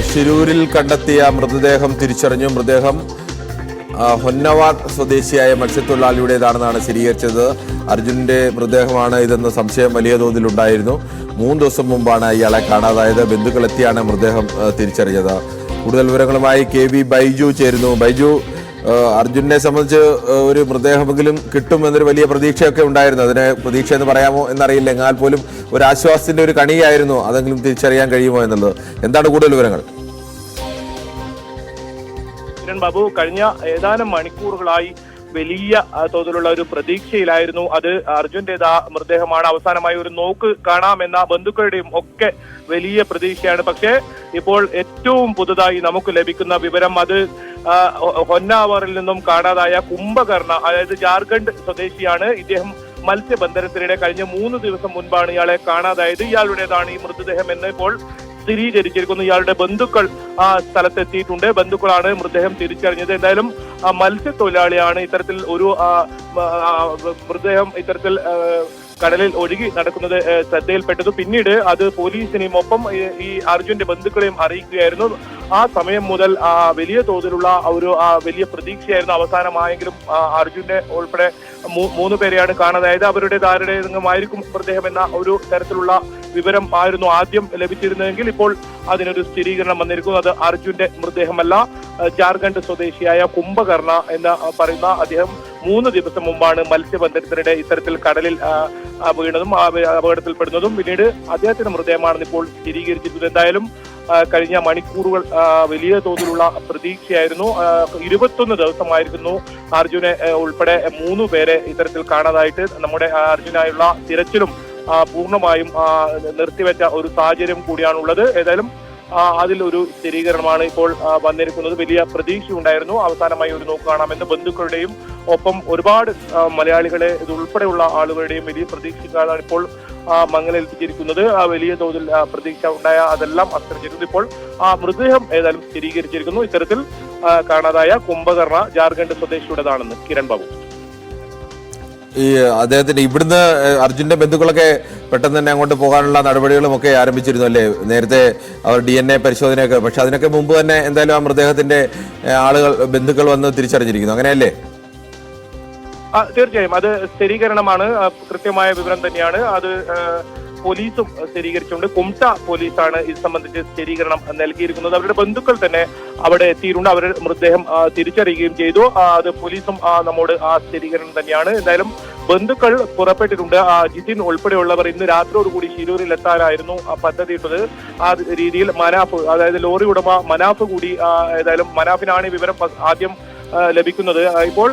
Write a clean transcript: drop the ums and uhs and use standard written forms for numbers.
ഷിരൂരിൽ കണ്ടെത്തിയ മൃതദേഹം തിരിച്ചറിഞ്ഞു. മൃതദേഹം ഹൊന്നവാദ് സ്വദേശിയായ മത്സ്യത്തൊഴിലാളിയുടേതാണെന്നാണ് സ്ഥിരീകരിച്ചത്. അർജുനന്റെ മൃതദേഹമാണ് ഇതെന്ന് സംശയം വലിയ തോതിലുണ്ടായിരുന്നു. 3 ദിവസം മുമ്പാണ് ഇയാളെ കാണാതായത്. ബന്ധുക്കളെത്തിയാണ് മൃതദേഹം തിരിച്ചറിഞ്ഞത്. കൂടുതൽ വിവരങ്ങളുമായി KV ബൈജു ചേരുന്നു. ബൈജു, അർജുനെ സംബന്ധിച്ച് ഒരു മൃതദേഹമെങ്കിലും കിട്ടുമെന്നൊരു വലിയ പ്രതീക്ഷയൊക്കെ ഉണ്ടായിരുന്നു. അതിന് പ്രതീക്ഷ എന്ന് പറയാമോ എന്നറിയില്ല. എന്നാൽ പോലും ഒരു ആശ്വാസത്തിന്റെ ഒരു കണിയായിരുന്നു. അതെങ്കിലും തിരിച്ചറിയാൻ കഴിയുമോ എന്നുള്ളത്. എന്താണ് കൂടുതൽ വിവരങ്ങൾ? ബാബു, കഴിഞ്ഞ ഏതാനും മണിക്കൂറുകളായി വലിയ തോതിലുള്ള ഒരു പ്രതീക്ഷയിലായിരുന്നു. അത് അർജുന്റേതാ മൃതദേഹമാണ്, അവസാനമായി ഒരു നോക്ക് കാണാമെന്ന ബന്ധുക്കളുടെയും ഒക്കെ വലിയ പ്രതീക്ഷയാണ്. പക്ഷേ ഇപ്പോൾ ഏറ്റവും പുതുതായി നമുക്ക് ലഭിക്കുന്ന വിവരം അത് ഹൊന്നാവറിൽ നിന്നും കാണാതായ കുംഭകർണ, അതായത് ജാർഖണ്ഡ് സ്വദേശിയാണ്. ഇദ്ദേഹം മത്സ്യബന്ധനത്തിനിടെ കഴിഞ്ഞ 3 ദിവസം മുൻപാണ് ഇയാളെ കാണാതായത്. ഇയാളുടേതാണ് ഈ മൃതദേഹം എന്ന് ഇപ്പോൾ സ്ഥിരീകരിച്ചിരിക്കുന്നു. ഇയാളുടെ ബന്ധുക്കൾ ആ സ്ഥലത്തെത്തിയിട്ടുണ്ട്. ബന്ധുക്കളാണ് മൃതദേഹം തിരിച്ചറിഞ്ഞത്. എന്തായാലും മത്സ്യത്തൊഴിലാളിയാണ്. ഇത്തരത്തിൽ ഒരു മൃതദേഹം ഇത്തരത്തിൽ കടലിൽ ഒഴുകി നടക്കുന്നത് ശ്രദ്ധയിൽപ്പെട്ടത്. പിന്നീട് അത് പോലീസിനെയും ഒപ്പം ഈ അർജുന്റെ ബന്ധുക്കളെയും അറിയിക്കുകയായിരുന്നു. ആ സമയം മുതൽ വലിയ തോതിലുള്ള ഒരു വലിയ പ്രതീക്ഷയായിരുന്നു. അവസാനമായെങ്കിലും അർജുനെ ഉൾപ്പെടെ 3 പേരെയാണ് കാണാതായത്. അവരുടെ ആരുടേതെങ്കിലുമായിരിക്കും മൃതദേഹം എന്ന ഒരു തരത്തിലുള്ള വിവരം ആയിരുന്നു ആദ്യം ലഭിച്ചിരുന്നതെങ്കിൽ ഇപ്പോൾ അതിനൊരു സ്ഥിരീകരണം വന്നിരിക്കുന്നു. അത് അർജുന്റെ മൃതദേഹമല്ല, ജാർഖണ്ഡ് സ്വദേശിയായ കുംഭകർണ എന്ന് പറയുന്ന അദ്ദേഹം 3 ദിവസം മുമ്പാണ് മത്സ്യബന്ധനത്തിനിടെ ഇത്തരത്തിൽ കടലിൽ വീണതും അപകടത്തിൽപ്പെടുന്നതും. പിന്നീട് അദ്ദേഹത്തിന്റെ മൃതദേഹമാണെന്ന് ഇപ്പോൾ സ്ഥിരീകരിച്ചിരിക്കുന്നത്. എന്തായാലും കഴിഞ്ഞ മണിക്കൂറുകൾ വലിയ തോതിലുള്ള പ്രതീക്ഷയായിരുന്നു. 21 ദിവസമായിരുന്നു അർജുനെ ഉൾപ്പെടെ 3 പേരെ ഇത്തരത്തിൽ കാണാതായിട്ട്. നമ്മുടെ അർജുനായുള്ള തിരച്ചിലും പൂർണ്ണമായും നിർത്തിവെച്ച ഒരു സാഹചര്യം കൂടിയാണുള്ളത്. ഏതായാലും അതിലൊരു സ്ഥിരീകരണമാണ് ഇപ്പോൾ വന്നിരിക്കുന്നത്. വലിയ പ്രതീക്ഷ ഉണ്ടായിരുന്നു അവസാനമായി ഒരു നോക്ക് കാണാമെന്ന് ബന്ധുക്കളുടെയും ഒപ്പം ഒരുപാട് മലയാളികളെ ഇതുൾപ്പെടെയുള്ള ആളുകളുടെയും വലിയ പ്രതീക്ഷകളാണ് ഇപ്പോൾ മങ്ങലേൽപ്പിച്ചിരിക്കുന്നത്. വലിയ തോതിൽ പ്രതീക്ഷ ഉണ്ടായ അതെല്ലാം അസ്തമിച്ചിരിക്കുന്നു. ഇപ്പോൾ മൃതദേഹം ഏതായാലും സ്ഥിരീകരിച്ചിരിക്കുന്നു. ഇത്തരത്തിൽ കാണാതായ കുംഭകർണ ജാർഖണ്ഡ് സ്വദേശിയുടേതാണെന്ന്. കിരൺ ബാബു, ഈ അദ്ദേഹത്തിന് ഇവിടുന്ന് അർജുന്റെ ബന്ധുക്കളൊക്കെ പെട്ടെന്ന് തന്നെ അങ്ങോട്ട് പോകാനുള്ള നടപടികളും ഒക്കെ ആരംഭിച്ചിരുന്നു അല്ലേ? നേരത്തെ അവർ DNA പരിശോധനയൊക്കെ, പക്ഷെ അതിനൊക്കെ മുമ്പ് തന്നെ എന്തായാലും ആ മൃതദേഹത്തിന്റെ ബന്ധുക്കൾ വന്ന് തിരിച്ചറിഞ്ഞിരിക്കുന്നു, അങ്ങനെയല്ലേ? തീർച്ചയായും അത് സ്ഥിരീകരണമാണ്. കൃത്യമായ വിവരം തന്നെയാണ്. അത് പോലീസും സ്ഥിരീകരിച്ചുകൊണ്ട് കുംട്ട പോലീസാണ് ഇത് സംബന്ധിച്ച് സ്ഥിരീകരണം നൽകിയിരിക്കുന്നത്. അവരുടെ ബന്ധുക്കൾ തന്നെ അവിടെ എത്തിയിട്ടുണ്ട്. അവരുടെ മൃതദേഹം തിരിച്ചറിയുകയും ചെയ്തു. അത് പോലീസും നമ്മോട് ആ സ്ഥിരീകരണം തന്നെയാണ്. എന്തായാലും ബന്ധുക്കൾ പുറപ്പെട്ടിട്ടുണ്ട്. ജിതിൻ ഉൾപ്പെടെയുള്ളവർ ഇന്ന് രാത്രിയോടുകൂടി ഷിരൂരിൽ എത്താനായിരുന്നു പദ്ധതിയിട്ടത്. ആ രീതിയിൽ മനാഫ്, അതായത് ലോറി ഉടമ മനാഫ് കൂടി, ഏതായാലും മനാഫിനാണ് വിവരം ആദ്യം ലഭിക്കുന്നത്. ഇപ്പോൾ